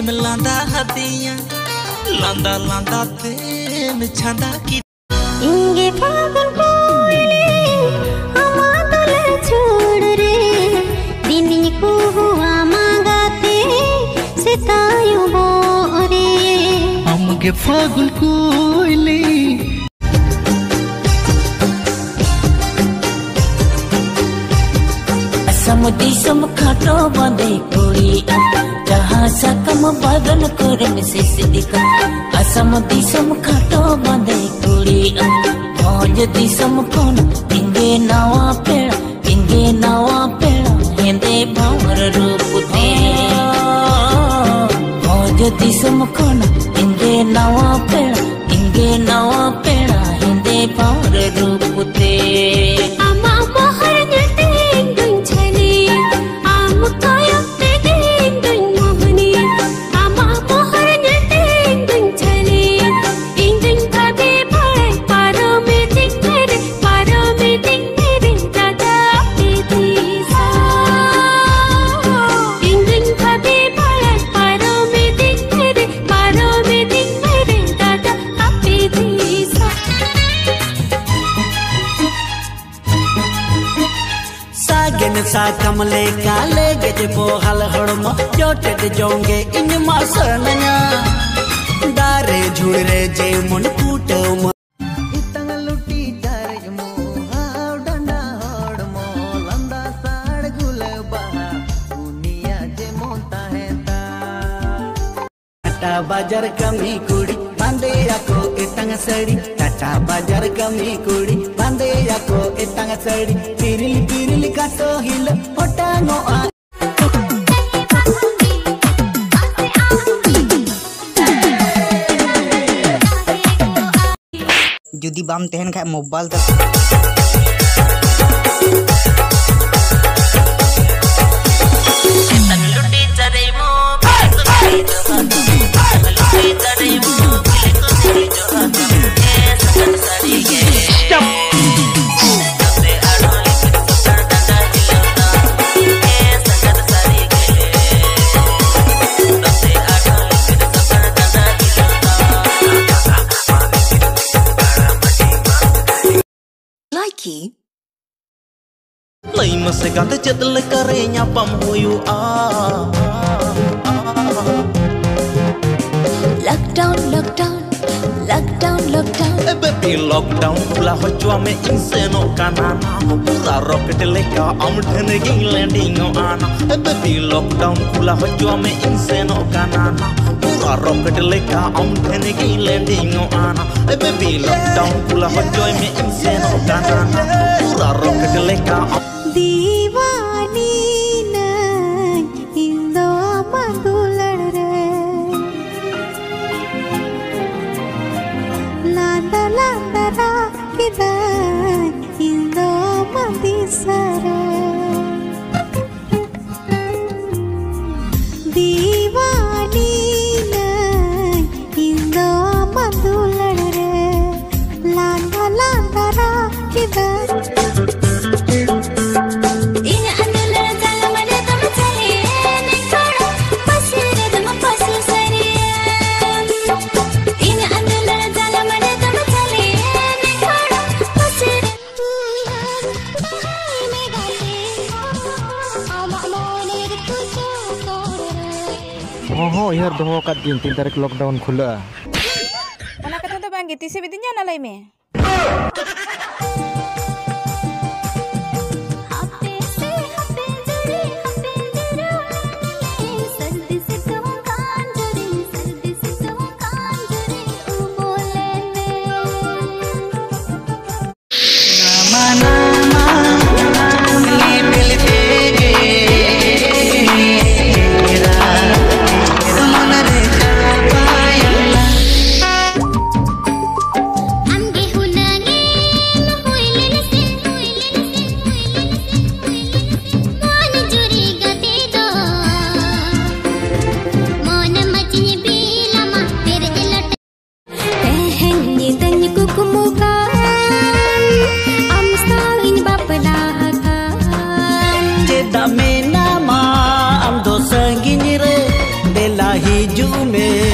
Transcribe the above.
में लांदा हदिया लांदा लांदा ते में छंदा की इंगे फागुन कोयले हमारे छोड़ रे दिनी को हुआ मांगाते सितायु बोरे हमके फागुन कोयले समुदी सम खाटो बंदे कोड़ी जहाँ सकम बदन करे से सिद्धिका असमुदी सम खाटो बंदे कोड़ी मौज दी सम कोन इंगे नवा पेड़ा हेंदे भावर रूप ते मौज दी सम कोन इंगे नवा पेड़ा हेंदे भावर रूप ते सा कमले काले गज बोहल हड़मो जोटेट जोंगे इन मासरनया दारे झुड़रे जे मन कूटम इतंग लुटी जारे मो हाव डंडा हड़मो लंदा साड़ गुले बहा दुनिया जे मोता है ता टाटा बाजार कमी कुड़ी बांधे को इतंग सड़ी टाटा बाजार कमी कुड़ी बांधे को इतंग सड़ी पिरिल काटो हिल ओटांगो आ जुदी बाम तहन खा mobile lay mase gante chedle kare nyapam huyu lockdown baby lockdown pula hochwa me inseno kanana pura rocket leka amdhen gi landing ana baby lockdown pula hochwa me inseno kanana pura rocket leka amdhen gi landing ana baby lockdown pula hochwa me inseno kanana pura rocket leka दीवानी नहीं इंदो मंदुलड़ रे लांदा लांदा रा किधर इंदो मंदिसरे दीवानी नहीं इंदो मंदुलड़ रे लांदा लांदा रा किधर Oh, iya doho kat din 3 tarik lockdown khula. Ona kata to bang giti sebidinya nalai me. Amge hunangi हिजू में